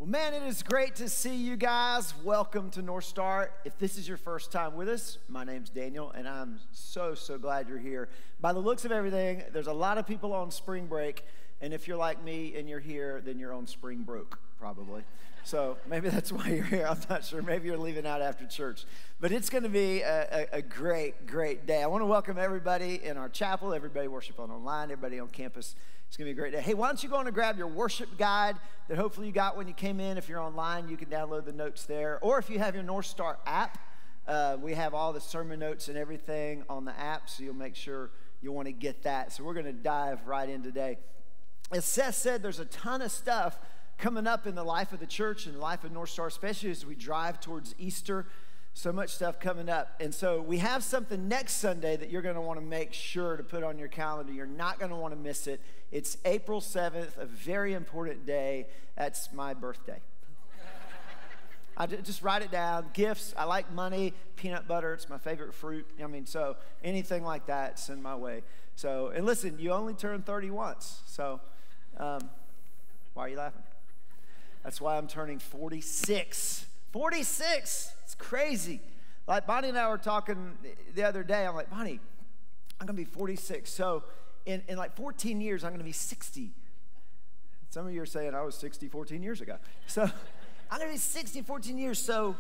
Well, man, it is great to see you guys. Welcome to NorthStar. If this is your first time with us, my name's Daniel, and I'm so glad you're here. By the looks of everything, there's a lot of people on spring break, and if you're like me and you're here, then you're on spring broke, probably. So maybe that's why you're here. I'm not sure. Maybe you're leaving out after church. But it's going to be a great day. I want to welcome everybody in our chapel, everybody worshiping online, everybody on campus. It's going to be a great day. Hey, why don't you go on and grab your worship guide that hopefully you got when you came in. If you're online, you can download the notes there. Or if you have your NorthStar app, we have all the sermon notes and everything on the app, so you'll make sure you want to get that. So we're going to dive right in today. As Seth said, there's a ton of stuff coming up in the life of the church and the life of NorthStar, especially as we drive towards Easter. So much stuff coming up. And so we have something next Sunday that you're going to want to make sure to put on your calendar. You're not going to want to miss it. It's April 7th, a very important day. That's my birthday. I just write it down. Gifts. I like money. Peanut butter. It's my favorite fruit. I mean, so anything like that, send my way. So, and listen, you only turn 30 once. So, why are you laughing? That's why I'm turning 46. 46! It's crazy. Like Bonnie and I were talking the other day. I'm like, Bonnie, I'm going to be 46. So in like 14 years, I'm going to be 60. Some of you are saying I was 60 14 years ago. So I'm going to be 60 14 years. So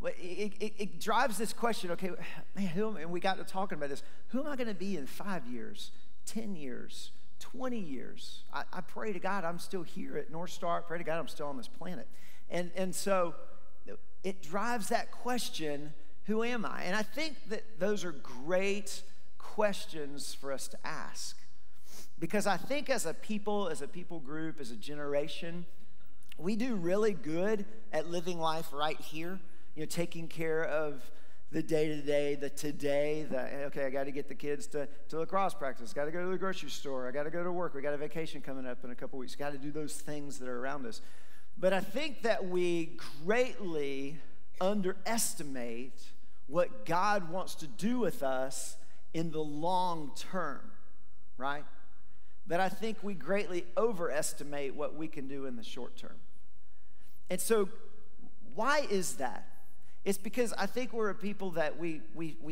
it drives this question, okay, man, and we got to talking about this. Who am I going to be in 5 years, 10 years, 20 years? I pray to God I'm still here at NorthStar. I pray to God I'm still on this planet. And so it drives that question, who am I? And I think that those are great questions for us to ask. Because I think as a people group, as a generation, we do really good at living life right here. You know, taking care of the day-to-day, the today, okay, I got to get the kids to lacrosse practice, got to go to the grocery store, I got to go to work, we got a vacation coming up in a couple weeks, got to do those things that are around us. But I think that we greatly underestimate what God wants to do with us in the long term, right? But I think we greatly overestimate what we can do in the short term. And so why is that? It's because I think we're a people that we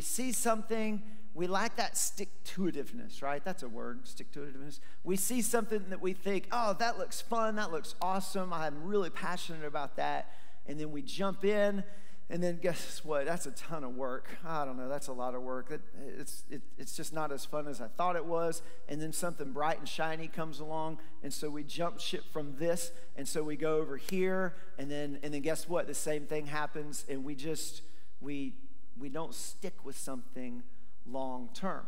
see something, we lack that stick-to-itiveness, right? That's a word, stick-to-itiveness. We see something that we think, oh, that looks fun, that looks awesome, I'm really passionate about that. And then we jump in, and then guess what? That's a ton of work. I don't know, that's a lot of work. It's just not as fun as I thought it was. And then something bright and shiny comes along, and so we jump ship from this, and so we go over here, and then guess what? The same thing happens, and we don't stick with something long term.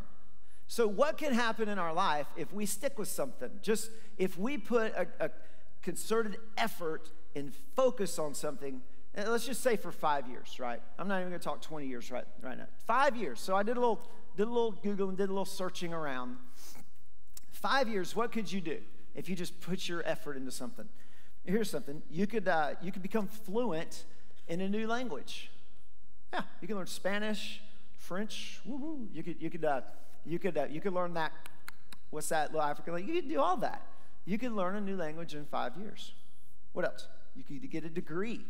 So what can happen in our life if we stick with something? Just if we put a concerted effort and focus on something, let's just say for 5 years, right? I'm not even going to talk 20 years right now. 5 years. So I did a little Google and did a little searching around. 5 years, what could you do if you just put your effort into something? Here's something. You could become fluent in a new language. Yeah, you can learn Spanish, French. Woo-hoo. You could learn that. What's that little African language? You could do all that. You could learn a new language in 5 years. What else? You could get a degree,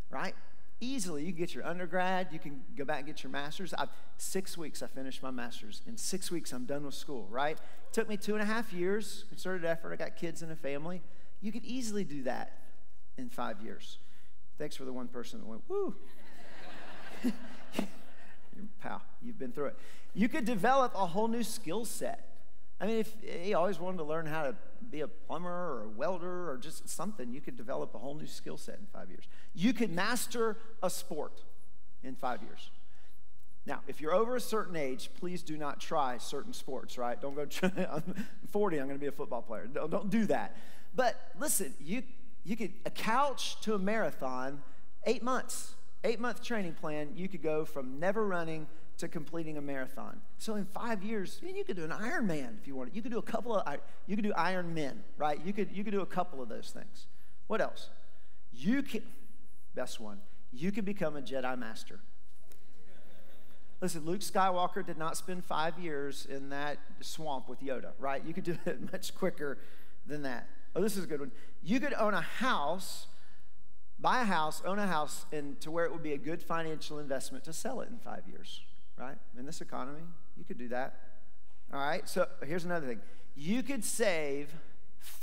right? Easily. You can get your undergrad. You can go back and get your master's. 6 weeks I finished my master's. In 6 weeks I'm done with school, right? It took me 2.5 years, concerted effort. I got kids and a family. You could easily do that in 5 years. Thanks for the one person that went, woo. Pal, you've been through it. You could develop a whole new skill set. I mean, if you always wanted to learn how to be a plumber or a welder or just something, you could develop a whole new skill set in 5 years. You could master a sport in 5 years. Now, if you're over a certain age, please do not try certain sports, right? Don't go try, I'm 40, I'm going to be a football player. Don't do that. But listen, you could, a couch to a marathon, 8 months. 8-month training plan, you could go from never running to completing a marathon. So in 5 years, you could do an Ironman if you wanted. You could do you could do Iron Men, right? You could do a couple of those things. What else? Best one, you could become a Jedi Master. Listen, Luke Skywalker did not spend 5 years in that swamp with Yoda, right? You could do it much quicker than that. Oh, this is a good one. You could own a house buy a house, own a house, and to where it would be a good financial investment to sell it in 5 years, right? In this economy, you could do that. All right, so here's another thing. You could save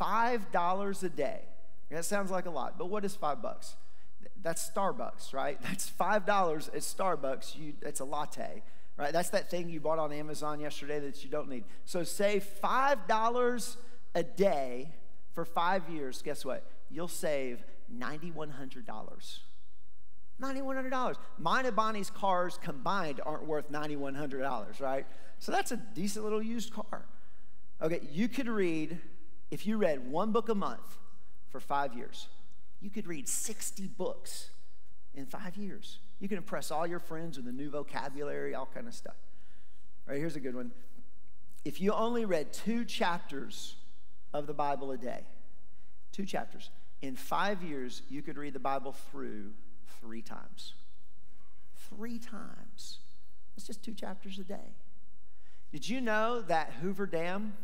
$5 a day. That sounds like a lot, but what is $5? That's Starbucks, right? That's $5 at Starbucks. That's a latte, right? That's that thing you bought on Amazon yesterday that you don't need. So save $5 a day for 5 years. Guess what? You'll save $9,100. $9,100. Mine and Bonnie's cars combined aren't worth $9,100, right? So that's a decent little used car. Okay, you could read, if you read one book a month for 5 years, you could read 60 books in 5 years. You can impress all your friends with a new vocabulary, all kind of stuff. All right, here's a good one. If you only read 2 chapters of the Bible a day, 2 chapters, in 5 years, you could read the Bible through 3 times. 3 times. It's just 2 chapters a day. Did you know that Hoover Dam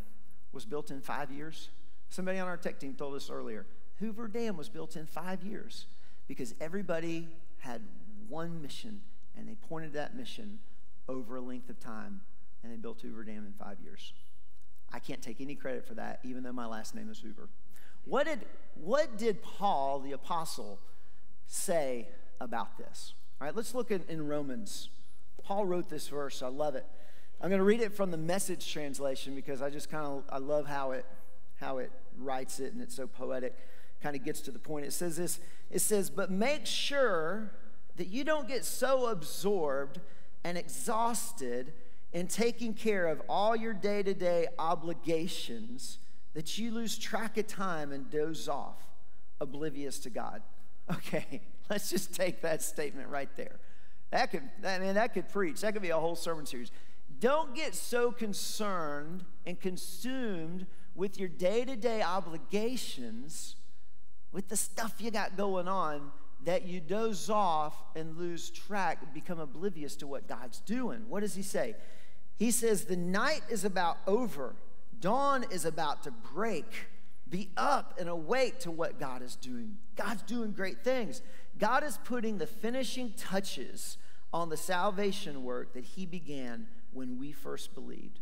was built in 5 years? Somebody on our tech team told us earlier. Hoover Dam was built in 5 years because everybody had one mission, and they pointed that mission over a length of time, and they built Hoover Dam in 5 years. I can't take any credit for that, even though my last name is Hoover. What did Paul, the apostle, say about this? All right, let's look in Romans. Paul wrote this verse. I love it. I'm going to read it from the Message translation because I love how it writes it, and it's so poetic. Kind of gets to the point. It says this. It says, "But make sure that you don't get so absorbed and exhausted in taking care of all your day-to-day obligations that you lose track of time and doze off, oblivious to God." Okay, let's just take that statement right there. That could preach. That could be a whole sermon series. Don't get so concerned and consumed with your day-to-day obligations, with the stuff you got going on, that you doze off and lose track, become oblivious to what God's doing. What does he say? He says, the night is about over. Dawn is about to break. Be up and awake to what God is doing. God's doing great things. God is putting the finishing touches on the salvation work that he began when we first believed.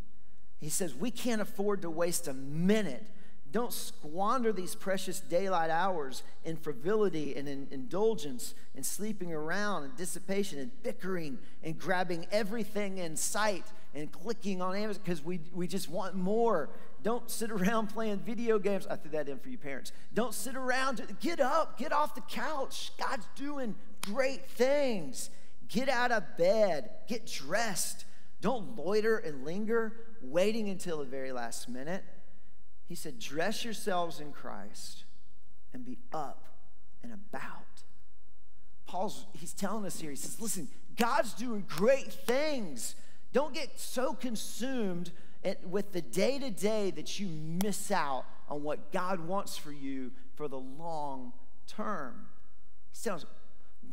He says we can't afford to waste a minute. Don't squander these precious daylight hours in frivolity and in indulgence and sleeping around and dissipation and bickering and grabbing everything in sight and clicking on Amazon because we just want more. Don't sit around playing video games. I threw that in for you parents. Don't sit around. Get up. Get off the couch. God's doing great things. Get out of bed. Get dressed. Don't loiter and linger, waiting until the very last minute. He said, dress yourselves in Christ and be up and about. He's telling us here, he says, listen, God's doing great things. Don't get so consumed with the day-to-day that you miss out on what God wants for you for the long term. He tells us,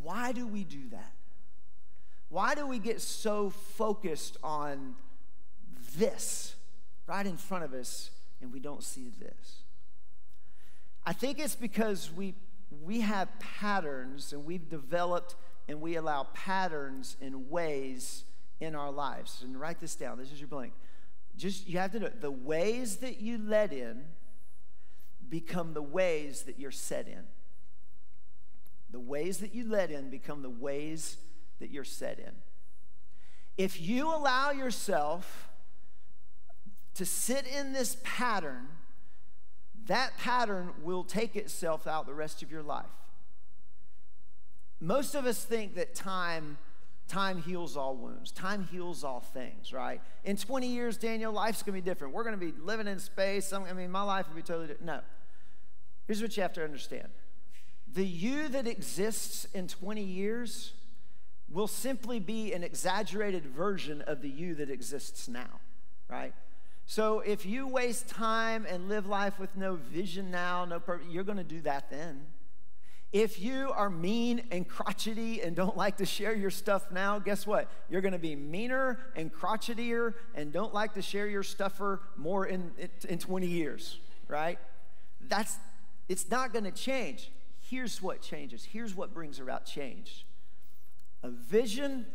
why do we do that? Why do we get so focused on this right in front of us and we don't see this? I think it's because we have patterns, and we've developed and we allow patterns and ways in our lives. And write this down. This is your blank. You have to know it. The ways that you let in become the ways that you're set in. The ways that you let in become the ways that you're set in. If you allow yourself to sit in this pattern, that pattern will take itself out the rest of your life. Most of us think that time heals all wounds. Time heals all things, right? In 20 years, Daniel, life's going to be different. We're going to be living in space. My life will be totally different. No. Here's what you have to understand. The you that exists in 20 years will simply be an exaggerated version of the you that exists now, right? So if you waste time and live life with no vision now, no purpose, you're going to do that then. If you are mean and crotchety and don't like to share your stuff now, guess what? You're going to be meaner and crotchetier and don't like to share your stuffer more in 20 years, right? It's not going to change. here's what changes. Here's what brings about change. A vision,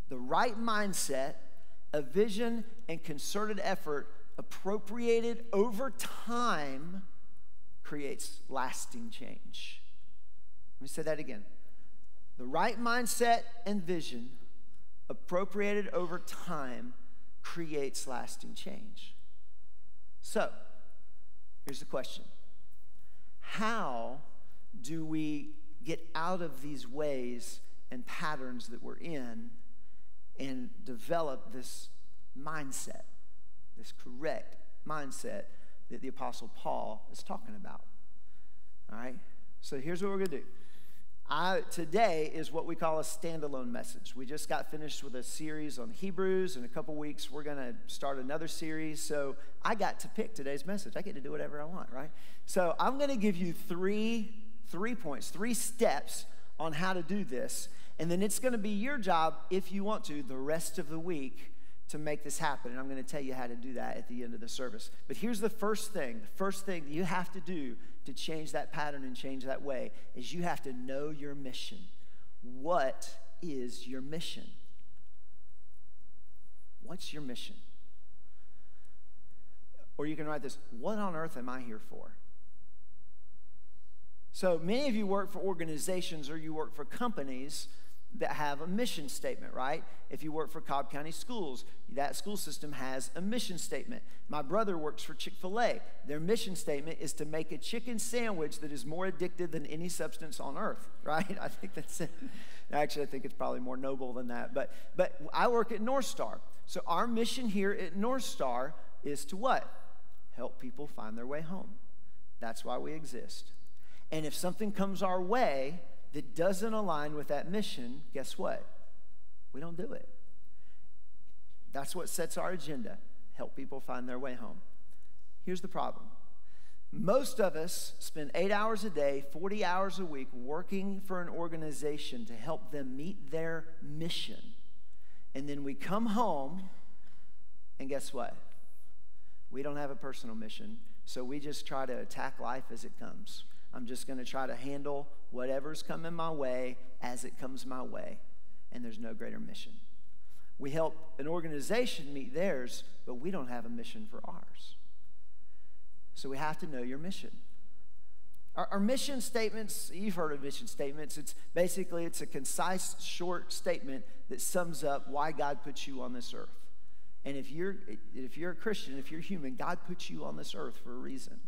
the right mindset, a vision and concerted effort appropriated over time creates lasting change. Let me say that again. The right mindset and vision appropriated over time creates lasting change. So, here's the question. How do we get out of these ways and patterns that we're in and develop this mindset, this correct mindset that the Apostle Paul is talking about? All right? So here's what we're going to do. Today is what we call a standalone message. We just got finished with a series on Hebrews. In a couple weeks, we're going to start another series. So I got to pick today's message. I get to do whatever I want, right? So I'm going to give you three points, 3 steps on how to do this. And then it's going to be your job, if you want to, the rest of the week to make this happen. And I'm going to tell you how to do that at the end of the service. But here's the first thing. The first thing you have to do to change that pattern and change that way is you have to know your mission. What is your mission? What's your mission? Or you can write this, what on earth am I here for? So many of you work for organizations or you work for companies that have a mission statement, right? If you work for Cobb County Schools, that school system has a mission statement. My brother works for Chick-fil-A. Their mission statement is to make a chicken sandwich that is more addictive than any substance on earth, right? I think that's it. Actually, I think it's probably more noble than that. But I work at NorthStar. So our mission here at NorthStar is to what? Help people find their way home. That's why we exist. And if something comes our way that doesn't align with that mission, guess what? We don't do it. That's what sets our agenda. Help people find their way home. Here's the problem. Most of us spend 8 hours a day, 40 hours a week working for an organization to help them meet their mission. And then we come home, and guess what? We don't have a personal mission, so we just try to attack life as it comes. I'm just going to try to handle whatever's coming my way as it comes my way, and there's no greater mission. We help an organization meet theirs, but we don't have a mission for ours. So we have to know your mission. Our mission statements, you've heard of mission statements. It's a concise, short statement that sums up why God put you on this earth. And if you're a Christian, if you're human, God put you on this earth for a reason.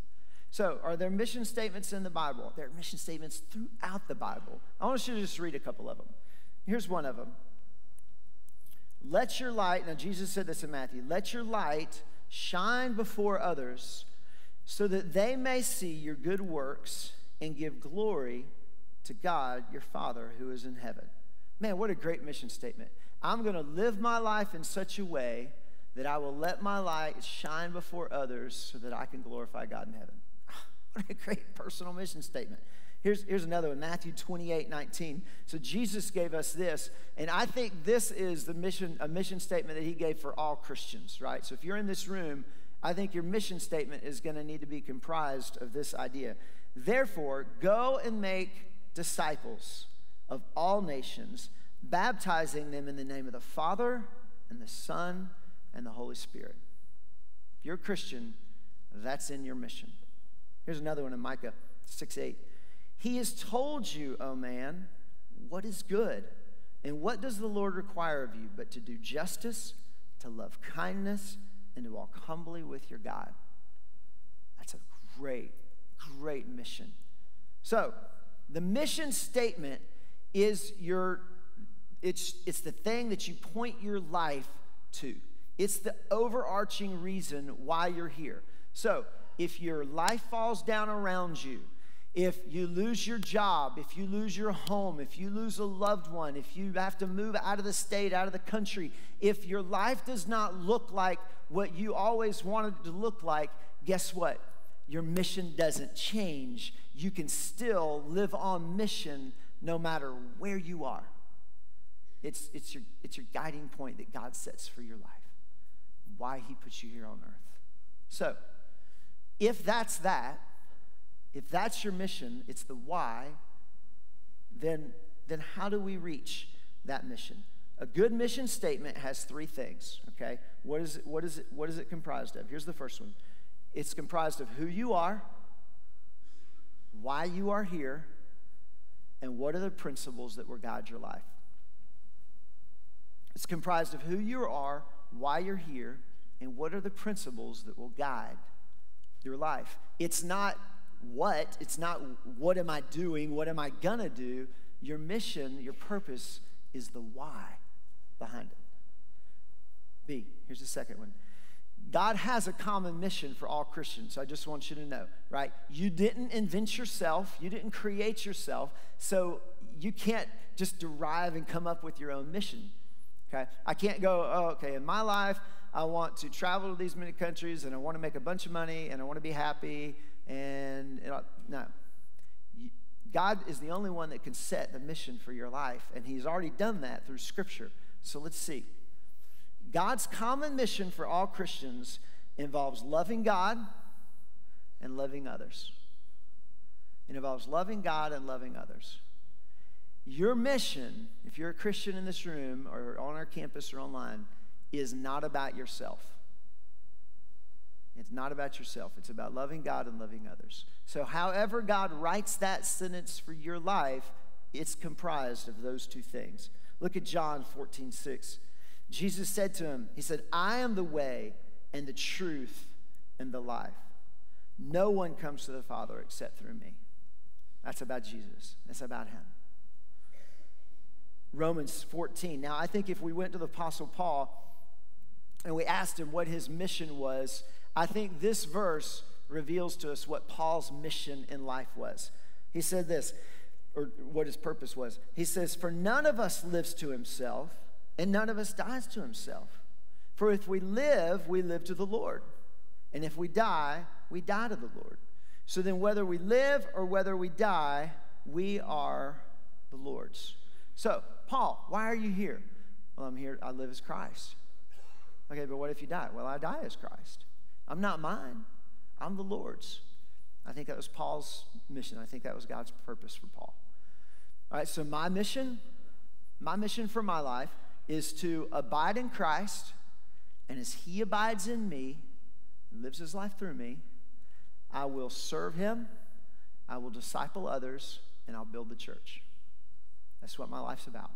So, are there mission statements in the Bible? There are mission statements throughout the Bible. I want you to just read a couple of them. Here's one of them. Let your light, now Jesus said this in Matthew, let your light shine before others so that they may see your good works and give glory to God, your Father, who is in heaven. Man, what a great mission statement. I'm going to live my life in such a way that I will let my light shine before others so that I can glorify God in heaven. What a great personal mission statement. Here's another one, Matthew 28:19. So Jesus gave us this, and I think this is a mission statement that he gave for all Christians, right? So if you're in this room, I think your mission statement is going to need to be comprised of this idea. Therefore, go and make disciples of all nations, baptizing them in the name of the Father and the Son and the Holy Spirit. If you're a Christian, that's in your mission. Here's another one in Micah 6:8. He has told you, O man, what is good, and what does the Lord require of you but to do justice, to love kindness, and to walk humbly with your God. That's a great, great mission. So, the mission statement is it's the thing that you point your life to. It's the overarching reason why you're here. So, if your life falls down around you, if you lose your job, if you lose your home, if you lose a loved one, if you have to move out of the state, out of the country, if your life does not look like what you always wanted it to look like, guess what? Your mission doesn't change. You can still live on mission no matter where you are. It's your guiding point that God sets for your life, why he puts you here on earth. So, if that's that, if that's your mission, it's the why, then how do we reach that mission? A good mission statement has three things, okay? What is it comprised of? Here's the first one. It's comprised of who you are, why you are here, and what are the principles that will guide your life. It's comprised of who you are, why you're here, and what are the principles that will guide your life. It's not what am I doing, what am I gonna do. Your mission, your purpose is the why behind it. B, here's the second one. God has a common mission for all Christians. So I just want you to know, right? You didn't invent yourself. You didn't create yourself. So you can't just derive and come up with your own mission, okay? I can't go, oh, okay, in my life, I want to travel to these many countries, and I want to make a bunch of money, and I want to be happy, and no. God is the only one that can set the mission for your life, and he's already done that through Scripture. So let's see. God's common mission for all Christians involves loving God and loving others. It involves loving God and loving others. Your mission, if you're a Christian in this room or on our campus or online, is not about yourself. It's not about yourself. It's about loving God and loving others. So however God writes that sentence for your life, it's comprised of those two things. Look at John 14:6. Jesus said to him, he said, I am the way and the truth and the life. No one comes to the Father except through me. That's about Jesus. That's about him. Romans 14. Now, I think if we went to the Apostle Paul and we asked him what his mission was, I think this verse reveals to us what Paul's mission in life was. He said this, or what his purpose was. He says, for none of us lives to himself, and none of us dies to himself. For if we live to the Lord. And if we die to the Lord. So then whether we live or whether we die, we are the Lord's. So, Paul, why are you here? Well, I'm here, I live as Christ. Okay, but what if you die? Well, I die as Christ. I'm not mine. I'm the Lord's. I think that was Paul's mission. I think that was God's purpose for Paul. All right, so my mission for my life is to abide in Christ, and as he abides in me and lives his life through me, I will serve him, I will disciple others, and I'll build the church. That's what my life's about.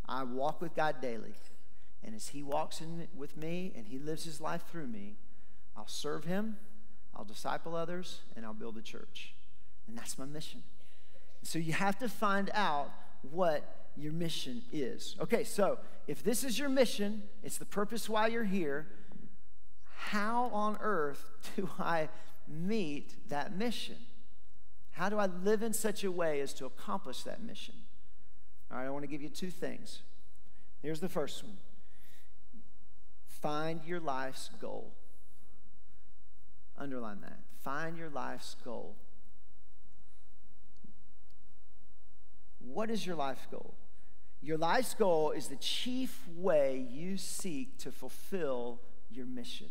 I walk with God daily, and as he walks with me and he lives his life through me, I'll serve him, I'll disciple others, and I'll build a church. And that's my mission. So you have to find out what your mission is. Okay, so if this is your mission, it's the purpose why you're here, how on earth do I meet that mission? How do I live in such a way as to accomplish that mission? All right, I want to give you two things. Here's the first one. Find your life's goal. Underline that. Find your life's goal. What is your life's goal? Your life's goal is the chief way you seek to fulfill your mission.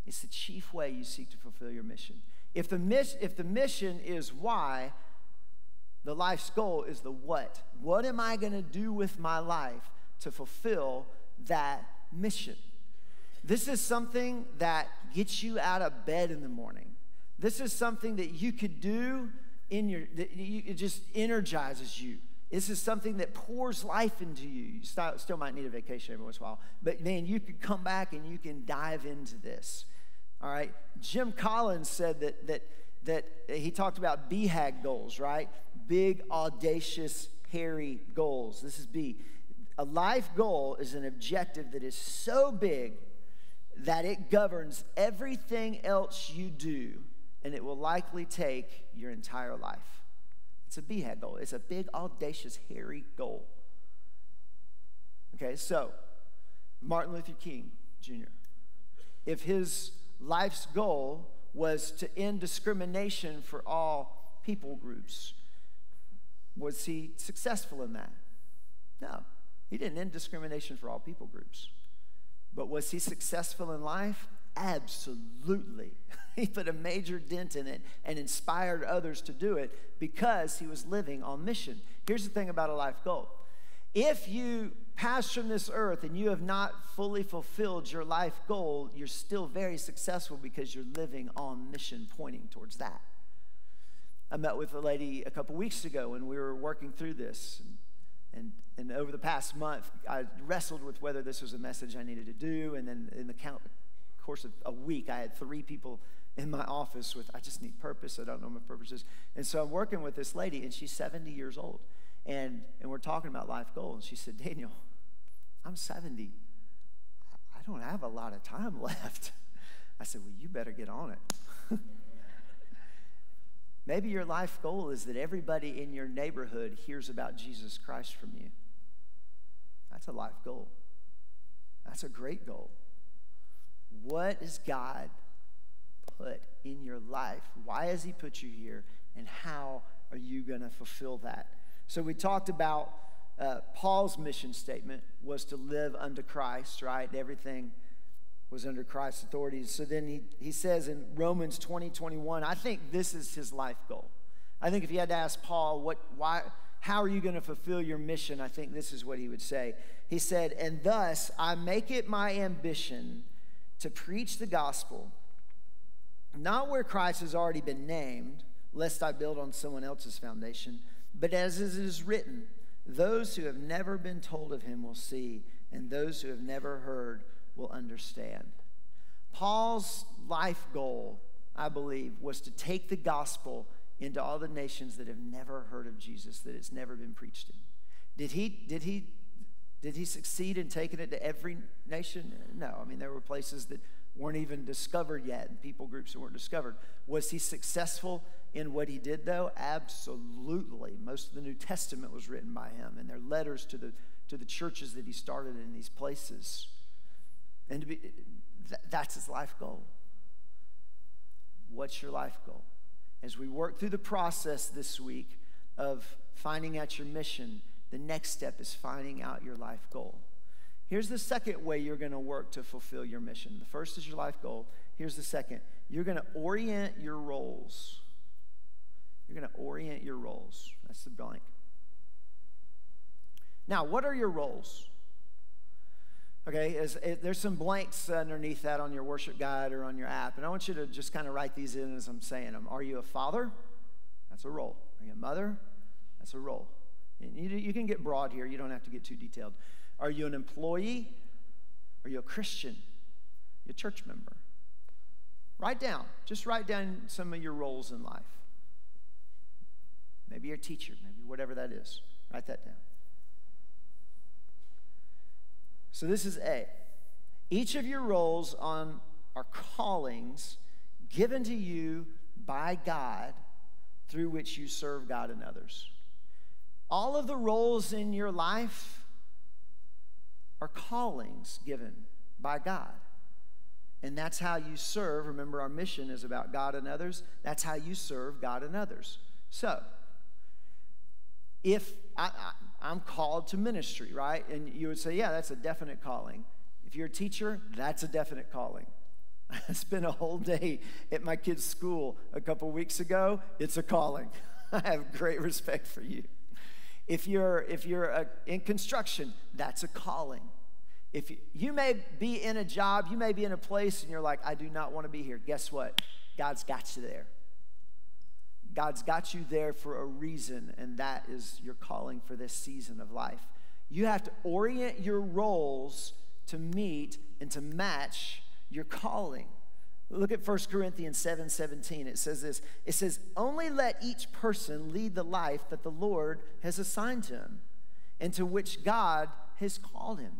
It's the chief way you seek to fulfill your mission. If the mission is why, the life's goal is the what. What am I going to do with my life to fulfill that mission? This is something that gets you out of bed in the morning. This is something that you could do it just energizes you. This is something that pours life into you. You still might need a vacation every once in a while. But man, you can come back and you can dive into this. All right? Jim Collins said that he talked about BHAG goals, right? Big, audacious, hairy goals. This is B. A life goal is an objective that is so big that it governs everything else you do, and it will likely take your entire life. It's a BHAG goal. It's a big, audacious, hairy goal. Okay, so Martin Luther King Jr., if his life's goal was to end discrimination for all people groups, was he successful in that? No, he didn't end discrimination for all people groups. But was he successful in life? Absolutely. He put a major dent in it and inspired others to do it because he was living on mission. Here's the thing about a life goal. If you pass from this earth and you have not fully fulfilled your life goal, you're still very successful because you're living on mission pointing towards that. I met with a lady a couple weeks ago when we were working through this. And over the past month, I wrestled with whether this was a message I needed to do. And then in the course of a week, I had 3 people in my office with, I just need purpose. I don't know what my purpose is. And so I'm working with this lady, and she's 70 years old. And we're talking about life goals. And she said, Daniel, I'm 70. I don't have a lot of time left. I said, well, you better get on it. Maybe your life goal is that everybody in your neighborhood hears about Jesus Christ from you. That's a life goal. That's a great goal. What has God put in your life? Why has he put you here? And how are you going to fulfill that? So we talked about Paul's mission statement was to live unto Christ, right? Everything was under Christ's authority. So then he says in Romans 20:21, I think this is his life goal. I think if you had to ask Paul, how are you going to fulfill your mission? I think this is what he would say. He said, and thus I make it my ambition to preach the gospel, not where Christ has already been named, lest I build on someone else's foundation, but as it is written, those who have never been told of him will see, and those who have never heard will understand. Paul's life goal, I believe, was to take the gospel into all the nations that have never heard of Jesus, that it's never been preached in. Did he succeed in taking it to every nation? No. I mean, there were places that weren't even discovered yet, and people groups that weren't discovered. Was he successful in what he did, though? Absolutely. Most of the New Testament was written by him, and their letters to the churches that he started in these places. And that's his life goal. What's your life goal? As we work through the process this week of finding out your mission, the next step is finding out your life goal. Here's the second way you're going to work to fulfill your mission. The first is your life goal. Here's the second. You're going to orient your roles. You're going to orient your roles. That's the blank. Now, what are your roles? Okay, there's some blanks underneath that on your worship guide or on your app, and I want you to just kind of write these in as I'm saying them. Are you a father? That's a role. Are you a mother? That's a role. And you can get broad here. You don't have to get too detailed. Are you an employee? Are you a Christian? Are you a church member? Just write down some of your roles in life. Maybe you're a teacher, maybe whatever that is. Write that down. So this is A. Each of your roles are callings given to you by God through which you serve God and others. All of the roles in your life are callings given by God. And that's how you serve. Remember, our mission is about God and others. That's how you serve God and others. So, if I'm called to ministry, right? And you would say, yeah, that's a definite calling. If you're a teacher, that's a definite calling. I spent a whole day at my kids' school a couple weeks ago. It's a calling. I have great respect for you. If you're in construction, that's a calling. If you may be in a job, you may be in a place and you're like, I do not want to be here. Guess what? God's got you there. God's got you there for a reason, and that is your calling for this season of life. You have to orient your roles to meet and to match your calling. Look at 1 Corinthians 7:17. It says this. It says, only let each person lead the life that the Lord has assigned to him and to which God has called him.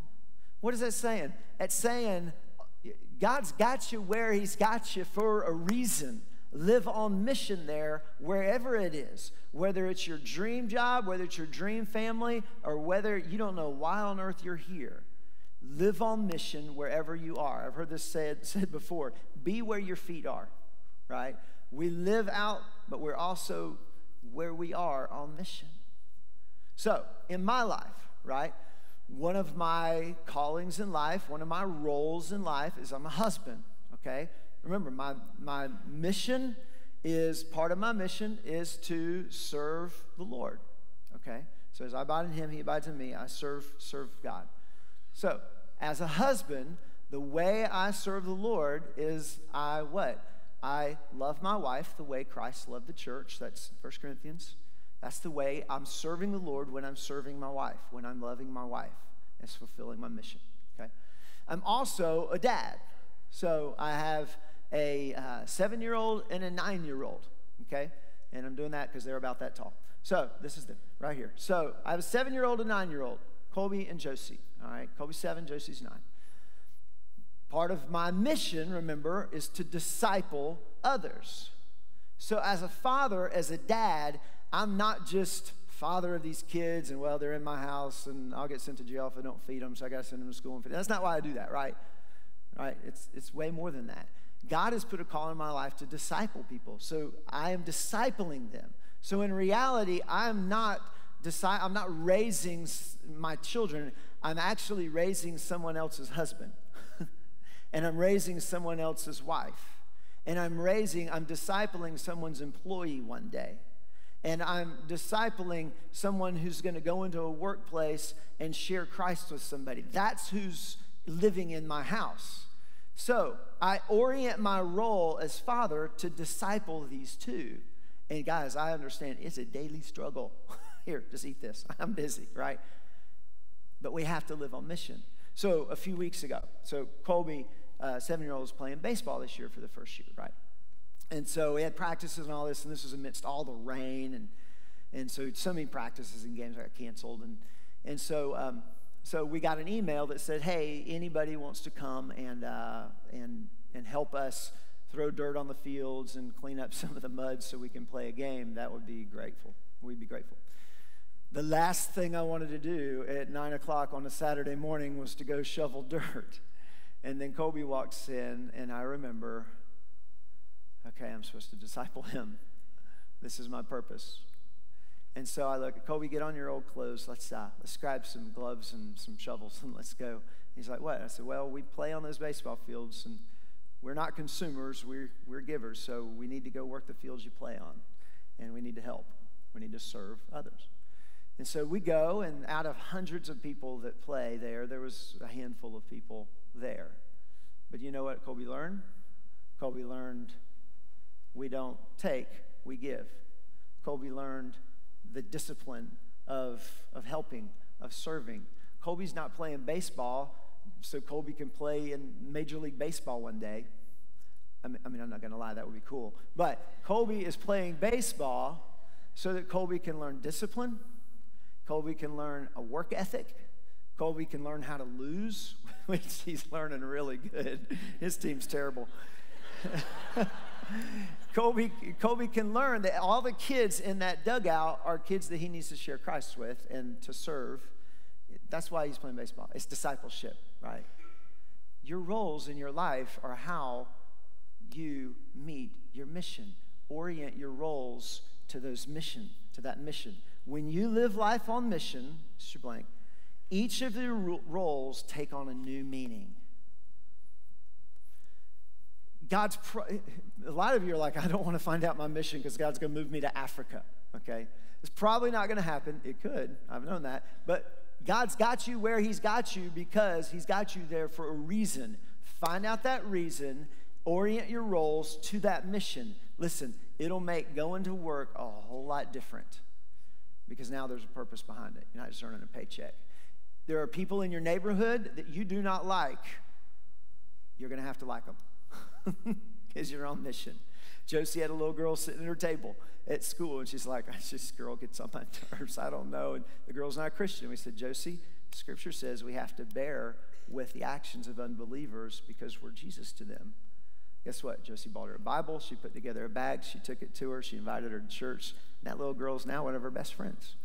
What is that saying? It's saying God's got you where he's got you for a reason. Live on mission there, wherever it is. Whether it's your dream job, whether it's your dream family, or whether you don't know why on earth you're here. Live on mission wherever you are. I've heard this said before. Be where your feet are, right? We live out, but we're also where we are on mission. So, in my life, right, one of my callings in life, one of my roles in life is I'm a husband, okay? Remember, my mission is, part of my mission is to serve the Lord, okay? So as I abide in him, he abides in me, I serve God. So as a husband, the way I serve the Lord is I love my wife the way Christ loved the church. That's 1 Corinthians. That's the way I'm serving the Lord when I'm serving my wife, when I'm loving my wife. It's fulfilling my mission, okay? I'm also a dad. So I have a 7-year-old and a 9-year-old, okay? And I'm doing that because they're about that tall. So this is them right here. So I have a 7-year-old and 9-year-old, Colby and Josie, all right? Colby's 7, Josie's 9. Part of my mission, remember, is to disciple others. So as a father, as a dad, I'm not just father of these kids and, well, they're in my house and I'll get sent to jail if I don't feed them, so I got to send them to school and feed them. That's not why I do that, right? Right? It's way more than that. God has put a call in my life to disciple people, so I am discipling them. So in reality, I'm not raising my children. I'm actually raising someone else's husband. And I'm raising someone else's wife. And I'm discipling someone's employee one day. And I'm discipling someone who's going to go into a workplace and share Christ with somebody. That's who's living in my house. So I orient my role as father to disciple these two. And guys, I understand it's a daily struggle. Here, just eat this. I'm busy, right? But we have to live on mission. So a few weeks ago, Colby, 7-year-old, was playing baseball this year for the first year, right? And so we had practices and all this, and this was amidst all the rain, and so many practices and games got canceled, and so we got an email that said, hey, anybody wants to come and help us throw dirt on the fields and clean up some of the mud so we can play a game, that would be grateful. We'd be grateful. The last thing I wanted to do at 9 o'clock on a Saturday morning was to go shovel dirt. And then Colby walks in, and I remember, okay, I'm supposed to disciple him. This is my purpose. And so I look at Colby, get on your old clothes. Let's grab some gloves and some shovels, and let's go. He's like, what? I said, well, we play on those baseball fields, and we're not consumers. We're givers, so we need to go work the fields you play on, and we need to help. We need to serve others. And so we go, and out of hundreds of people that play there was a handful of people there. But you know what Colby learned? Colby learned we don't take, we give. Colby learned the discipline of helping, of serving. Colby's not playing baseball so Colby can play in Major League Baseball one day. I mean, I'm not going to lie, that would be cool. But Colby is playing baseball so that Colby can learn discipline. Colby can learn a work ethic. Colby can learn how to lose, which he's learning really good. His team's terrible. Colby can learn that all the kids in that dugout are kids that he needs to share Christ with and to serve. That's why he's playing baseball. It's discipleship, right? Your roles in your life are how you meet your mission. Orient your roles to that mission. When you live life on mission, Mr. Blank, each of the roles take on a new meaning. A lot of you are like, I don't want to find out my mission because God's going to move me to Africa, okay? It's probably not going to happen. It could. I've known that. But God's got you where he's got you because he's got you there for a reason. Find out that reason. Orient your roles to that mission. Listen, it'll make going to work a whole lot different because now there's a purpose behind it. You're not just earning a paycheck. There are people in your neighborhood that you do not like. You're going to have to like them. Because you're on mission. Josie had a little girl sitting at her table at school, and she's like, this girl gets on my nerves, I don't know. And the girl's not a Christian. We said, Josie, Scripture says we have to bear with the actions of unbelievers because we're Jesus to them. Guess what? Josie bought her a Bible. She put together a bag. She took it to her. She invited her to church. And that little girl's now one of her best friends.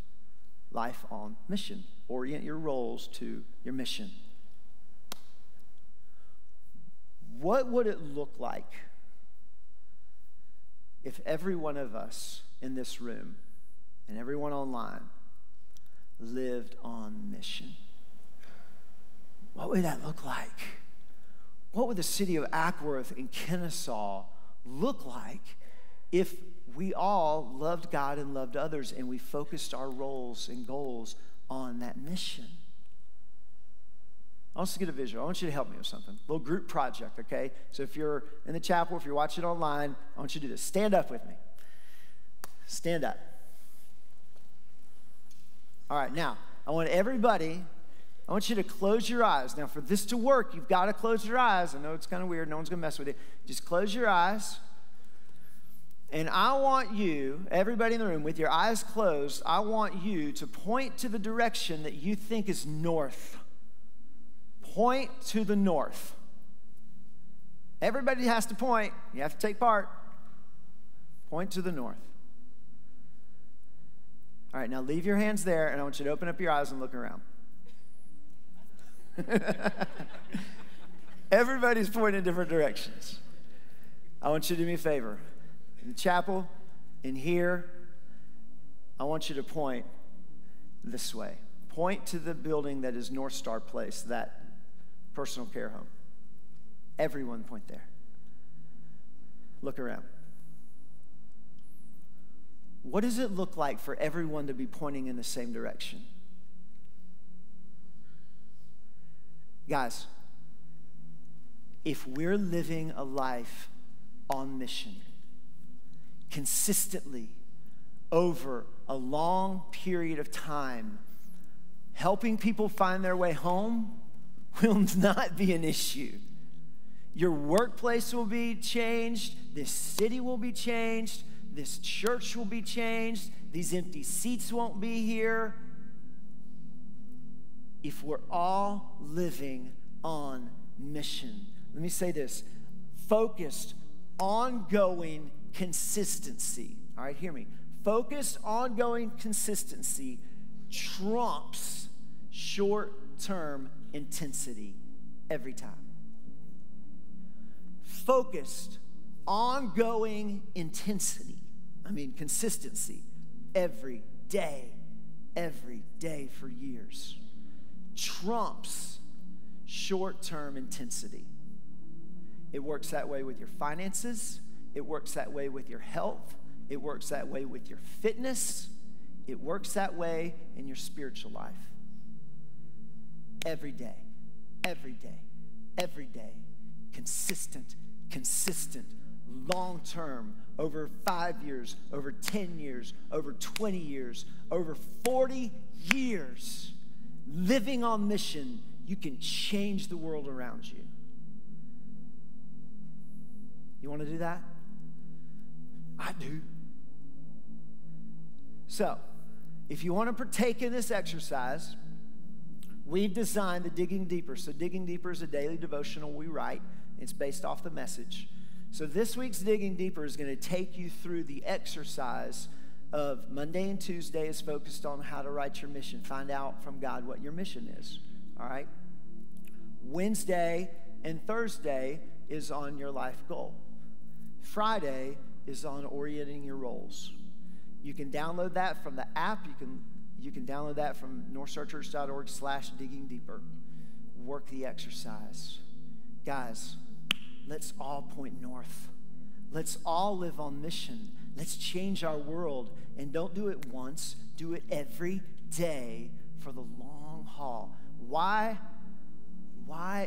Life on mission. Orient your roles to your mission. What would it look like if every one of us in this room and everyone online lived on mission? What would that look like? what would the city of Ackworth and Kennesaw look like if we all loved God and loved others and we focused our roles and goals on that mission? I want us to get a visual. I want you to help me with something. A little group project, okay? So if you're in the chapel, if you're watching online, I want you to do this. Stand up with me. Stand up. All right, now, I want you to close your eyes. Now, for this to work, you've got to close your eyes. I know it's kind of weird. No one's going to mess with it. Just close your eyes. And I want you, everybody in the room, with your eyes closed, I want you to point to the direction that you think is north. Point to the north. Everybody has to point. You have to take part. Point to the north. All right, now leave your hands there, and I want you to open up your eyes and look around. Everybody's pointing in different directions. I want you to do me a favor. In the chapel, in here, I want you to point this way. Point to the building that is NorthStar Place, that personal care home. Everyone point there. Look around. What does it look like for everyone to be pointing in the same direction? Guys, if we're living a life on mission, consistently, over a long period of time, helping people find their way home will not be an issue. Your workplace will be changed. This city will be changed. This church will be changed. These empty seats won't be here. If we're all living on mission. Let me say this. Focused, ongoing consistency. All right, hear me. Focused, ongoing consistency trumps short-term intensity every time. Focused, ongoing consistency every day for years trumps short-term intensity. It works that way with your finances. It works that way with your health. It works that way with your fitness. It works that way in your spiritual life. Every day, consistent, long-term, over 5 years, over 10 years, over 20 years, over 40 years, living on mission, you can change the world around you. You want to do that? I do. So, if you want to partake in this exercise, we've designed the Digging Deeper. So Digging Deeper is a daily devotional we write. It's based off the message. So this week's Digging Deeper is going to take you through the exercise of Monday and Tuesday is focused on how to write your mission. Find out from God what your mission is. All right? Wednesday and Thursday is on your life goal. Friday is on orienting your roles. You can download that from the app. You can download that from northstarchurch.org/diggingdeeper. Work the exercise. Guys, let's all point north. Let's all live on mission. Let's change our world. And don't do it once. Do it every day for the long haul. Why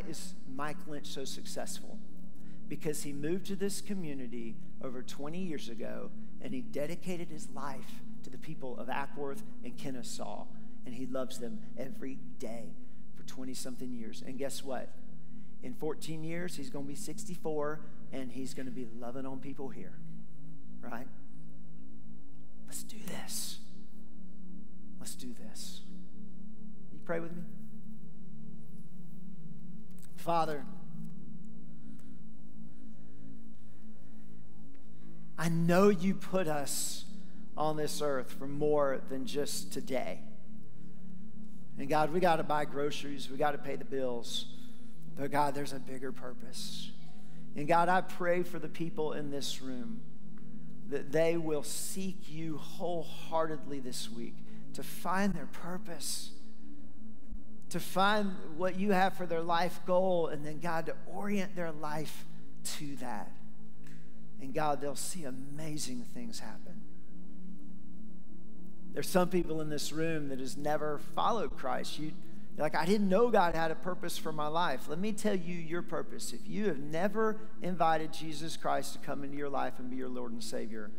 is Mike Lynch so successful? Because he moved to this community over 20 years ago, and he dedicated his life to the people of Ackworth and Kennesaw, and he loves them every day for 20-something years. And guess what? In 14 years, he's going to be 64, and he's going to be loving on people here, right? Let's do this. Let's do this. You pray with me? Father, I know you put us on this earth for more than just today. And God, we got to buy groceries. We got to pay the bills. But God, there's a bigger purpose. And God, I pray for the people in this room that they will seek you wholeheartedly this week to find their purpose, to find what you have for their life goal, and then, God, to orient their life to that. And God, they'll see amazing things happen. There's some people in this room that has never followed Christ. You're like, I didn't know God had a purpose for my life. Let me tell you your purpose. If you have never invited Jesus Christ to come into your life and be your Lord and Savior,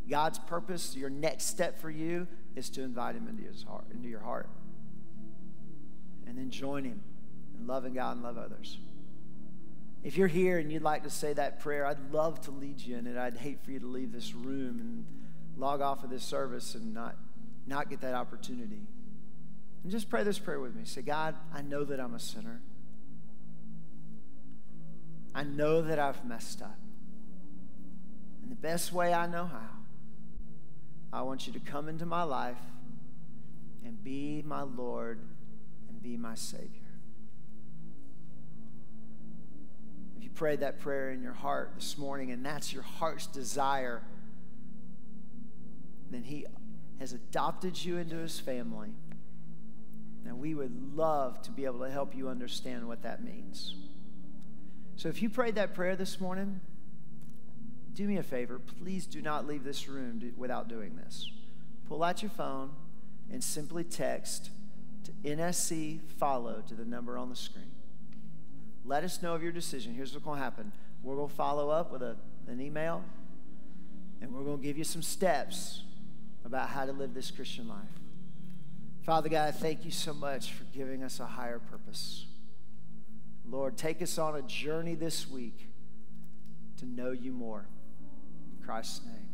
God's purpose, your next step for you, is to invite him into your heart. And then join him in loving God and love others. If you're here and you'd like to say that prayer, I'd love to lead you in it. I'd hate for you to leave this room and log off of this service and not get that opportunity. And just pray this prayer with me. Say, God, I know that I'm a sinner. I know that I've messed up. And the best way I know how, I want you to come into my life and be my Lord and be my Savior. If you prayed that prayer in your heart this morning and that's your heart's desire, then he has adopted you into his family. And we would love to be able to help you understand what that means. So if you prayed that prayer this morning, do me a favor. Please do not leave this room without doing this. Pull out your phone and simply text to NSC follow to the number on the screen. Let us know of your decision. Here's what's going to happen. We're going to follow up with an email, and we're going to give you some steps about how to live this Christian life. Father God, thank you so much for giving us a higher purpose. Lord, take us on a journey this week to know you more. In Christ's name.